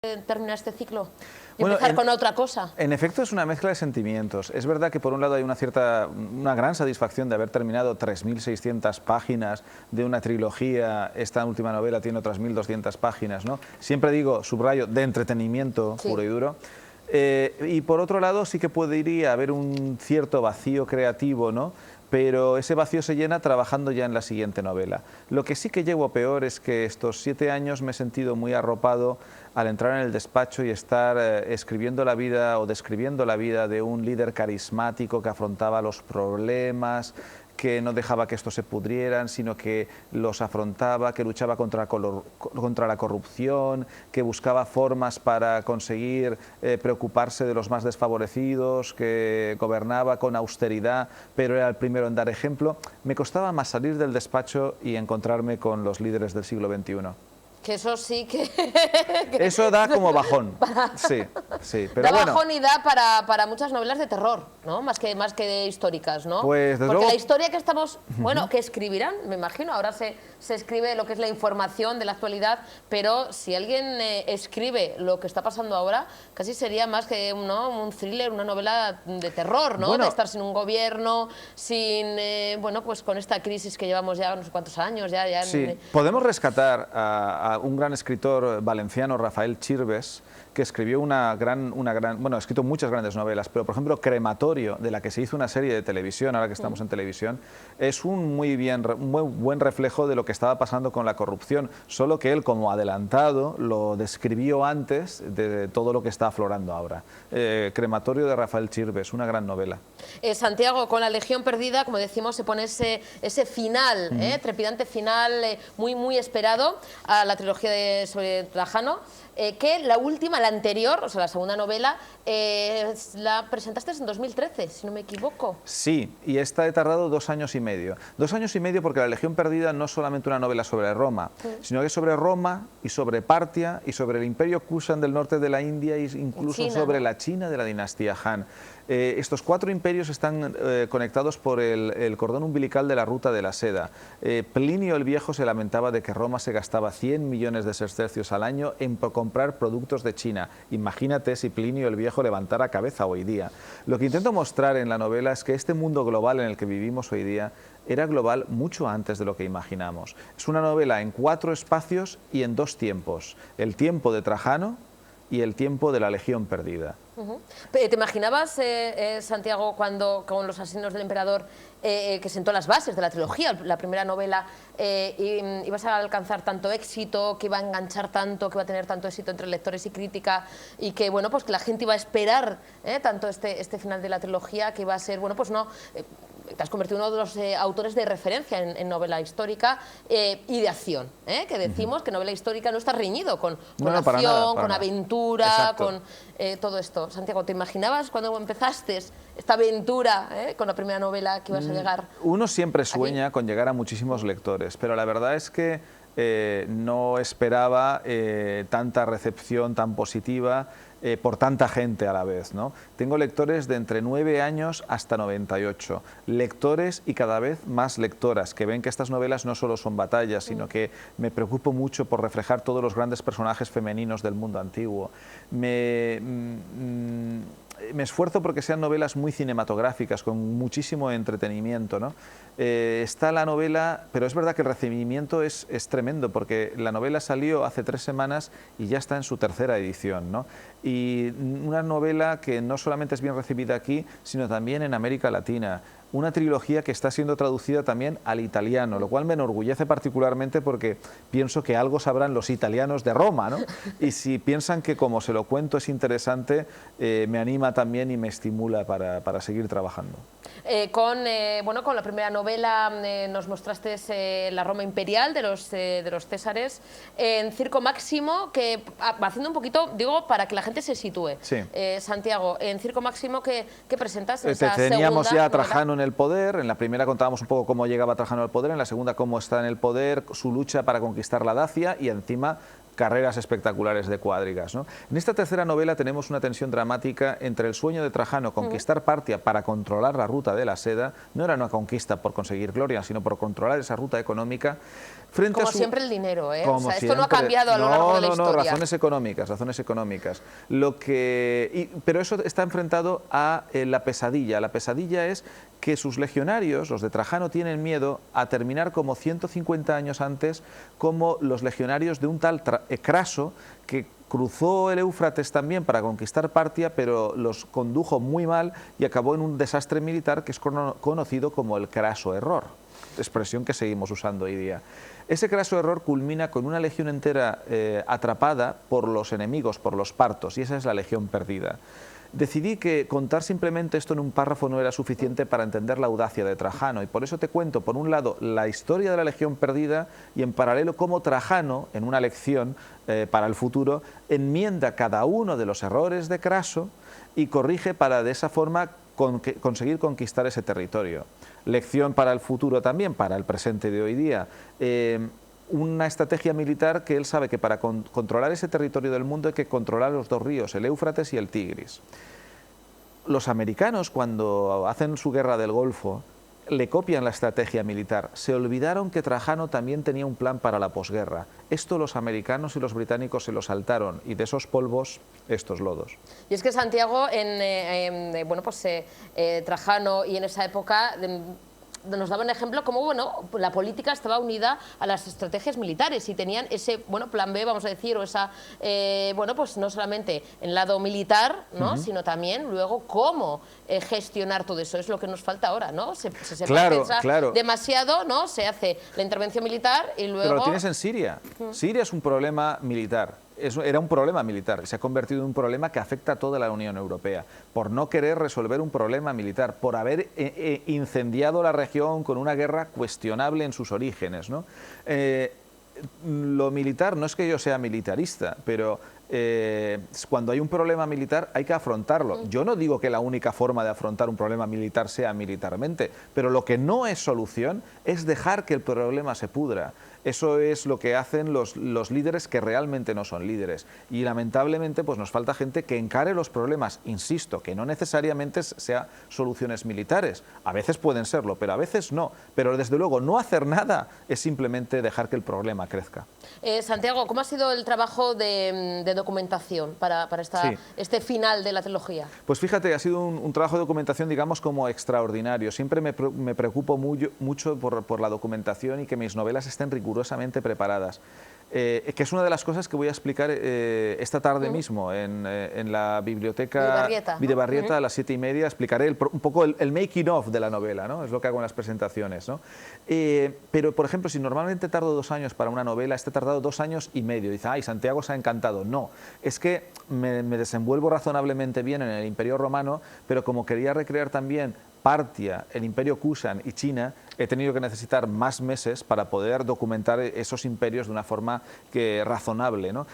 terminar este ciclo y Bueno, empezar con otra cosa? En efecto, es una mezcla de sentimientos. Es verdad que por un lado hay una gran satisfacción de haber terminado 3.600 páginas de una trilogía. Esta última novela tiene otras 1.200 páginas, ¿no? Siempre digo, subrayo, de entretenimiento puro y duro. Y por otro lado sí que podría haber un cierto vacío creativo, ¿no? Pero ese vacío se llena trabajando ya en la siguiente novela. Lo que sí que llevo peor es que estos 7 años me he sentido muy arropado al entrar en el despacho y estar escribiendo la vida o describiendo la vida de un líder carismático que afrontaba los problemas, que no dejaba que estos se pudrieran, sino que los afrontaba, que luchaba contra la corrupción, que buscaba formas para conseguir preocuparse de los más desfavorecidos, que gobernaba con austeridad, pero era el primero en dar ejemplo. Me costaba más salir del despacho y encontrarme con los líderes del siglo XXI. Que eso sí que... Eso da como bajón, sí, pero da bueno. bajón y da para muchas novelas de terror, ¿no? Más que de históricas, ¿no? Pues, desde porque luego, la historia que estamos, bueno, que escribirán, me imagino, ahora se escribe lo que es la información de la actualidad, pero si alguien escribe lo que está pasando ahora, casi sería más que un thriller, una novela de terror, ¿no? Bueno, de estar sin un gobierno, sin, bueno, pues con esta crisis que llevamos ya no sé cuántos años, ya sí, podemos rescatar a un gran escritor valenciano, Rafael Chirves, que escribió bueno, ha escrito muchas grandes novelas, pero por ejemplo Crematorio, de la que se hizo una serie de televisión, ahora que estamos en televisión, es un muy buen reflejo de lo que estaba pasando con la corrupción, solo que él como adelantado lo describió antes de todo lo que está aflorando ahora. Crematorio de Rafael Chirves, una gran novela. Santiago, con La Legión Perdida, como decimos, se pone ese final, trepidante final, muy esperado a la trilogía sobre Trajano, que la última, la anterior, o sea, la segunda novela, la presentaste en 2013, si no me equivoco. Sí, y esta he tardado 2 años y medio. 2 años y medio porque La Legión Perdida no es solamente una novela sobre Roma, sino que es sobre Roma y sobre Partia y sobre el Imperio Kushan del norte de la India e incluso China, sobre ¿no? la China de la dinastía Han. Estos 4 imperios están conectados por el cordón umbilical de la ruta de la seda. Plinio el Viejo se lamentaba de que Roma se gastaba 100 millones de sestercios al año en comprar productos de China. Imagínate si Plinio el Viejo levantara cabeza hoy día. Lo que intento mostrar en la novela es que este mundo global en el que vivimos hoy día era global mucho antes de lo que imaginamos. Es una novela en 4 espacios y en 2 tiempos. El tiempo de Trajano y el tiempo de la Legión Perdida. ¿Te imaginabas, Santiago, cuando con Los asesinos del emperador, que sentó las bases de la trilogía, la primera novela, ibas a alcanzar tanto éxito, que iba a enganchar tanto, que iba a tener tanto éxito entre lectores y crítica, y que, bueno, pues que la gente iba a esperar tanto este final de la trilogía, que iba a ser, bueno, pues no... Te has convertido en uno de los autores de referencia en novela histórica y de acción, que decimos que novela histórica no está reñido con acción, con aventura, exacto, con todo esto. Santiago, ¿te imaginabas cuando empezaste esta aventura con la primera novela que ibas a llegar? Uno siempre sueña aquí? con llegar a muchísimos lectores, pero la verdad es que no esperaba tanta recepción tan positiva por tanta gente a la vez, ¿no? Tengo lectores de entre 9 años hasta 98, lectores y cada vez más lectoras, que ven que estas novelas no solo son batallas, sino que me preocupo mucho por reflejar todos los grandes personajes femeninos del mundo antiguo. Me esfuerzo porque sean novelas muy cinematográficas, con muchísimo entretenimiento, ¿no? Está la novela, pero es verdad que el recibimiento es tremendo, porque la novela salió hace 3 semanas y ya está en su 3ª edición, ¿no? Y una novela que no solamente es bien recibida aquí, sino también en América Latina. Una trilogía que está siendo traducida también al italiano, lo cual me enorgullece particularmente porque pienso que algo sabrán los italianos de Roma, ¿no? Y si piensan que como se lo cuento es interesante, me anima también y me estimula para seguir trabajando. Con la primera novela nos mostraste la Roma imperial de los Césares en Circo Máximo, que haciendo un poquito, digo, para que la gente se sitúe. Sí. Santiago, en Circo Máximo, ¿qué presentas? Teníamos ya a Trajano en el poder. En la primera contábamos un poco cómo llegaba Trajano al poder, en la segunda cómo está en el poder, su lucha para conquistar la Dacia y encima carreras espectaculares de cuadrigas, ¿no? En esta 3ª novela tenemos una tensión dramática entre el sueño de Trajano, conquistar Partia para controlar la ruta de la seda. No era una conquista por conseguir gloria, sino por controlar esa ruta económica, frente como a su... siempre el dinero, ¿eh? Como o sea, esto siempre. no ha cambiado a lo largo de la historia. No, razones económicas, razones económicas. Pero eso está enfrentado a la pesadilla. La pesadilla es que sus legionarios, los de Trajano, tienen miedo a terminar como 150 años antes, como los legionarios de un tal Craso, que cruzó el Éufrates también para conquistar Partia, pero los condujo muy mal y acabó en un desastre militar que es conocido como el Craso error, expresión que seguimos usando hoy día. Ese craso error culmina con una legión entera atrapada por los enemigos, por los partos, y esa es la legión perdida. Decidí que contar simplemente esto en un párrafo no era suficiente para entender la audacia de Trajano, y por eso te cuento, por un lado, la historia de la legión perdida y en paralelo cómo Trajano, en una lección para el futuro, enmienda cada uno de los errores de Craso y corrige para de esa forma conseguir conquistar ese territorio. Lección para el futuro también, para el presente de hoy día. Una estrategia militar que él sabe que para controlar ese territorio del mundo hay que controlar los dos ríos, el Éufrates y el Tigris. Los americanos, cuando hacen su guerra del Golfo, le copian la estrategia militar. Se olvidaron que Trajano también tenía un plan para la posguerra. Esto los americanos y los británicos se lo saltaron, y de esos polvos, estos lodos. Y es que Santiago, Trajano y en esa época... nos daba un ejemplo como la política estaba unida a las estrategias militares y tenían ese plan B, vamos a decir, o esa pues no solamente en el lado militar, ¿no? Sino también luego cómo gestionar todo eso. Es lo que nos falta ahora, ¿no? Se piensa demasiado, ¿no? Se hace la intervención militar y luego... Pero lo tienes en Siria. Siria es un problema militar. Era un problema militar, se ha convertido en un problema que afecta a toda la Unión Europea, por no querer resolver un problema militar, por haber incendiado la región con una guerra cuestionable en sus orígenes, ¿no? Lo militar, no es que yo sea militarista, pero cuando hay un problema militar hay que afrontarlo. Yo no digo que la única forma de afrontar un problema militar sea militarmente, pero lo que no es solución es dejar que el problema se pudra. Eso es lo que hacen los líderes que realmente no son líderes. Y lamentablemente pues nos falta gente que encare los problemas, insisto, que no necesariamente sean soluciones militares. A veces pueden serlo, pero a veces no. Pero desde luego no hacer nada es simplemente dejar que el problema crezca. Santiago, ¿cómo ha sido el trabajo de documentación para este final de la trilogía? Pues fíjate, ha sido un trabajo de documentación, digamos, como extraordinario. Siempre me preocupo mucho por la documentación y que mis novelas estén rigurosamente preparadas. Que es una de las cosas que voy a explicar esta tarde mismo en la biblioteca Videbarrieta a las 7:30. Explicaré un poco el making of de la novela, ¿no? Es lo que hago en las presentaciones, ¿no? Pero, por ejemplo, si normalmente tardo 2 años para una novela, he tardado 2 años y medio. Dice, ay, Santiago se ha encantado. No, es que me desenvuelvo razonablemente bien en el Imperio Romano, pero como quería recrear también Partia, el Imperio Kushan y China, he tenido que necesitar más meses para poder documentar esos imperios de una forma razonable, ¿no?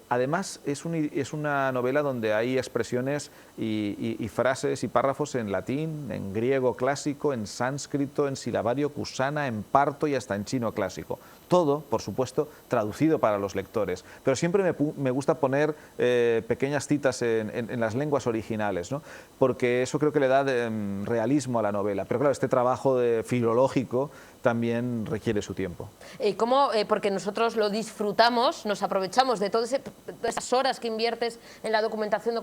Además, es una novela donde hay expresiones y frases y párrafos en latín, en griego clásico, en sánscrito, en silabario kusana, en parto y hasta en chino clásico. Todo, por supuesto, traducido para los lectores. Pero siempre me gusta poner pequeñas citas en las lenguas originales, ¿no? Porque eso creo que le da realismo a la novela. Pero claro, este trabajo filológico también requiere su tiempo. ¿Cómo? Porque nosotros lo disfrutamos, nos aprovechamos de todas esas horas que inviertes en la documentación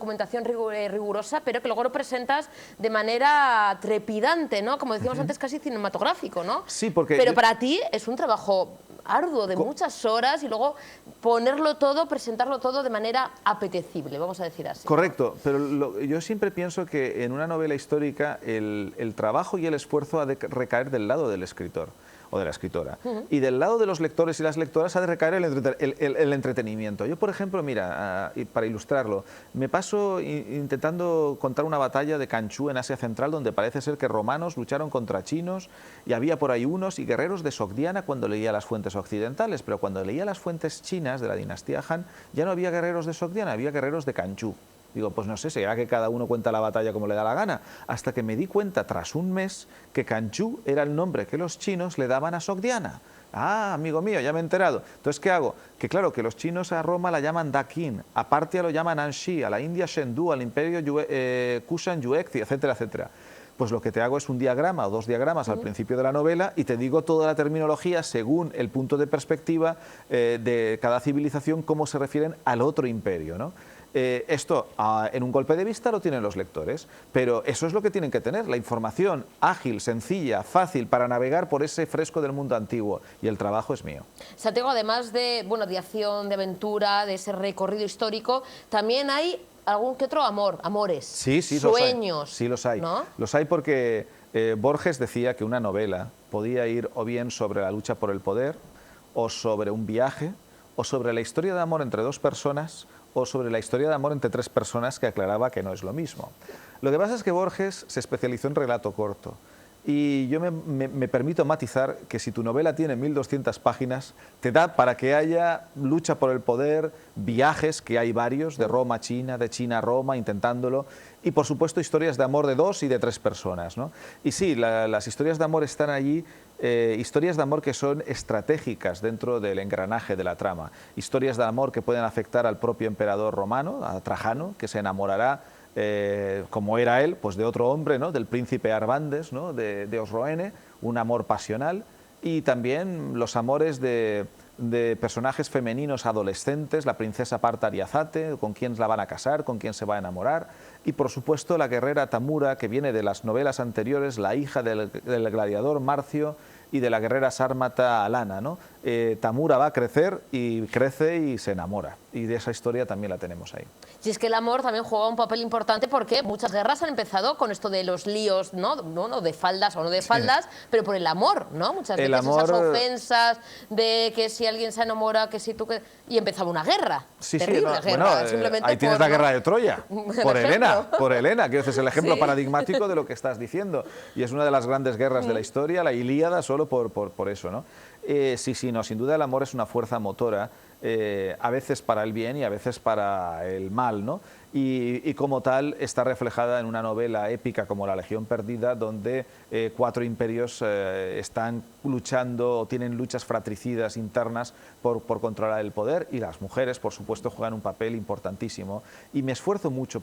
rigurosa, pero que luego lo presentas de manera trepidante, ¿no? Como decíamos antes, casi cinematográfico, ¿no? Sí, porque... Pero para ti es un trabajo arduo de muchas horas y luego ponerlo todo, presentarlo todo de manera apetecible, vamos a decir así. Correcto, pero yo siempre pienso que en una novela histórica el trabajo y el esfuerzo ha de recaer del lado del escritor o de la escritora. Y del lado de los lectores y las lectoras ha de recaer el entretenimiento. Yo, por ejemplo, mira, para ilustrarlo, me paso intentando contar una batalla de Kanchú en Asia Central, donde parece ser que romanos lucharon contra chinos y había por ahí unos y guerreros de Sogdiana cuando leía las fuentes occidentales, pero cuando leía las fuentes chinas de la dinastía Han, ya no había guerreros de Sogdiana, había guerreros de Kanchú. Digo, pues no sé, será que cada uno cuenta la batalla como le da la gana. Hasta que me di cuenta, tras un mes, que Kanchú era el nombre que los chinos le daban a Sogdiana. Ah, amigo mío, ya me he enterado. Entonces, ¿qué hago? Que claro, que los chinos a Roma la llaman Dakin, a Partia lo llaman Anxi, a la India Shendu, al imperio Kushan Yuekzi, etcétera, etcétera. pues lo que te hago es un diagrama o 2 diagramas al principio de la novela y te digo toda la terminología según el punto de perspectiva de cada civilización, cómo se refieren al otro imperio, ¿no? Esto en un golpe de vista lo tienen los lectores, pero eso es lo que tienen que tener, la información ágil, sencilla, fácil para navegar por ese fresco del mundo antiguo, y el trabajo es mío. Santiago, además de, bueno, de acción, de aventura, de ese recorrido histórico, también hay algún que otro amores, sí, sueños. Los hay. Sí, los hay. ¿No? Los hay porque Borges decía que una novela podía ir o bien sobre la lucha por el poder, o sobre un viaje, o sobre la historia de amor entre 2 personas, o sobre la historia de amor entre 3 personas, que aclaraba que no es lo mismo. Lo que pasa es que Borges se especializó en relato corto. Y yo me permito matizar que si tu novela tiene 1200 páginas, te da para que haya lucha por el poder, viajes, que hay varios, de Roma a China, de China a Roma, intentándolo, y por supuesto historias de amor de 2 y de 3 personas, ¿no? Y sí, las historias de amor están allí, historias de amor que son estratégicas dentro del engranaje de la trama, historias de amor que pueden afectar al propio emperador romano, a Trajano, que se enamorará, como era él, pues de otro hombre, ¿no? Del príncipe Arbandes, ¿no? de Osroene, un amor pasional, y también los amores de personajes femeninos adolescentes, la princesa Parta Ariazate, con quién la van a casar, con quién se va a enamorar, y por supuesto la guerrera Tamura, que viene de las novelas anteriores, la hija del gladiador Marcio y de la guerrera sármata Alana, ¿no? Tamura va a crecer y crece y se enamora, y de esa historia también la tenemos ahí. Si es que el amor también juega un papel importante, porque muchas guerras han empezado con esto de los líos, ¿no? No de faldas o no de faldas, pero por el amor, ¿no? Muchas veces esas ofensas de que si alguien se enamora, que si tú... Y empezaba una guerra, terrible guerra. Bueno, simplemente ahí tienes la guerra de Troya, por Helena, que ese es el ejemplo Sí. paradigmático de lo que estás diciendo. Y es una de las grandes guerras de la historia, la Ilíada, solo por eso, ¿no? Sí, no, sin duda el amor es una fuerza motora, a veces para el bien y a veces para el mal, ¿no? Y como tal está reflejada en una novela épica como La Legión Perdida, donde 4 imperios están luchando o tienen luchas fratricidas internas por controlar el poder, y las mujeres, por supuesto, juegan un papel importantísimo. Y me esfuerzo mucho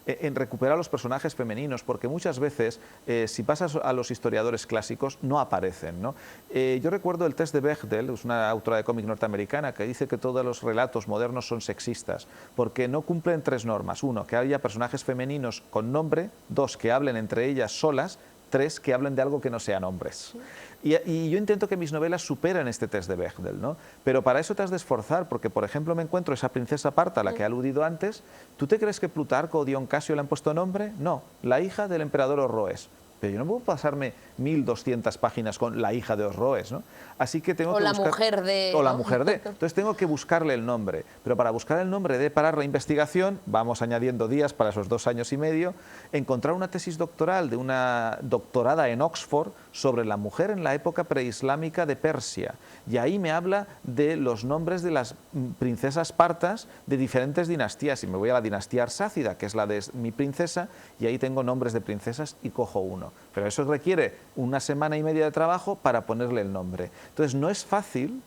en recuperar los personajes femeninos, porque muchas veces, si pasas a los historiadores clásicos, no aparecen, ¿no? Yo recuerdo el test de Bechdel, es una autora de cómic norteamericana, que dice que todos los relatos modernos son sexistas, porque no cumplen 3 normas. 1, que haya personajes femeninos con nombre; 2, que hablen entre ellas solas; 3, que hablen de algo que no sean hombres. Y yo intento que mis novelas superen este test de Bechdel, ¿no? Pero para eso te has de esforzar, porque, por ejemplo, me encuentro esa princesa Parta, a la que he aludido antes. ¿Tú te crees que Plutarco o Dion Casio le han puesto nombre? No, la hija del emperador Orroes. Pero yo no puedo pasarme 1200 páginas con la hija de Osroes, ¿no? Así que tengo que buscar... O la mujer de. Entonces tengo que buscarle el nombre. Pero para buscar el nombre de parar la investigación, vamos añadiendo días para esos 2 años y medio, encontrar una tesis doctoral de una doctorada en Oxford sobre la mujer en la época preislámica de Persia. Y ahí me habla de los nombres de las princesas partas de diferentes dinastías. Y me voy a la dinastía arsácida, que es la de mi princesa, y ahí tengo nombres de princesas y cojo uno. Pero eso requiere 1 semana y media de trabajo para ponerle el nombre. Entonces no es fácil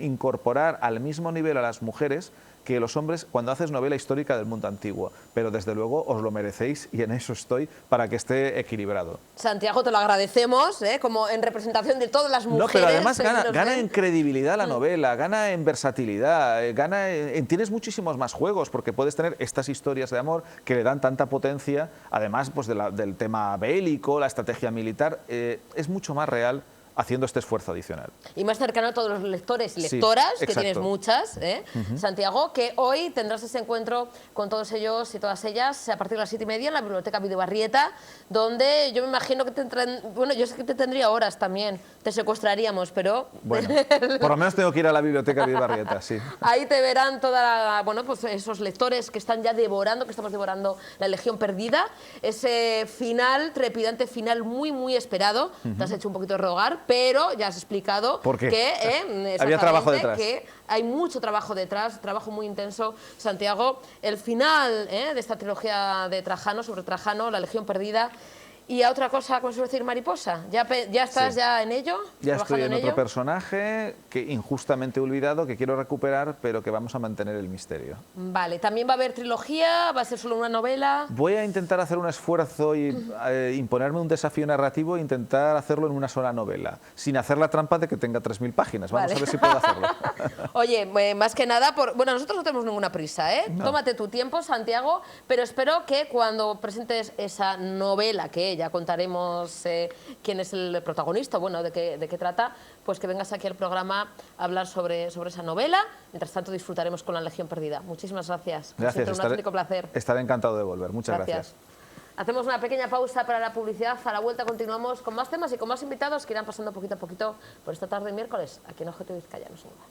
incorporar al mismo nivel a las mujeres que los hombres cuando haces novela histórica del mundo antiguo, pero desde luego os lo merecéis, y en eso estoy, para que esté equilibrado. Santiago, te lo agradecemos, como en representación de todas las mujeres. No, pero además gana en credibilidad la novela, gana en versatilidad, tienes muchísimos más juegos, porque puedes tener estas historias de amor que le dan tanta potencia, además pues, del tema bélico, la estrategia militar, es mucho más real haciendo este esfuerzo adicional. Y más cercano a todos los lectores y lectoras, sí, que tienes muchas, Santiago, que hoy tendrás ese encuentro con todos ellos y todas ellas a partir de las 7:30 en la Biblioteca Videobarrieta, donde yo me imagino que yo sé que te tendría horas también, te secuestraríamos, pero... Bueno, por lo menos tengo que ir a la Biblioteca Videobarrieta, sí. Ahí te verán pues esos lectores que están ya devorando, que estamos devorando La Legión Perdida, ese final, trepidante final muy, muy esperado. Te has hecho un poquito de rogar, pero ya has explicado que había trabajo detrás. Que hay mucho trabajo detrás, trabajo muy intenso. Santiago, el final de esta trilogía de Trajano, sobre Trajano, La Legión Perdida, Y a otra cosa, ¿cómo se suele decir, mariposa? ¿Ya estás Sí. ya en ello? Ya estoy ¿Trabajando en en otro ello? personaje que injustamente olvidado, que quiero recuperar, pero que vamos a mantener el misterio. Vale, ¿también va a haber trilogía? ¿Va a ser solo una novela? Voy a intentar hacer un esfuerzo y imponerme un desafío narrativo e intentar hacerlo en una sola novela, sin hacer la trampa de que tenga 3.000 páginas. Vamos Vale. a ver si puedo hacerlo. Oye, más que nada, bueno, nosotros no tenemos ninguna prisa, ¿eh? No. Tómate tu tiempo, Santiago, pero espero que cuando presentes esa novela, que ya contaremos quién es el protagonista, bueno, de qué trata, pues que vengas aquí al programa a hablar sobre esa novela. Mientras tanto, disfrutaremos con La Legión Perdida. Muchísimas gracias. Como Gracias, siempre, un auténtico placer. estaré encantado de volver. Muchas gracias. Hacemos una pequeña pausa para la publicidad. A la vuelta continuamos con más temas y con más invitados que irán pasando poquito a poquito por esta tarde de miércoles aquí en OGT Vizcaya. No se muevan.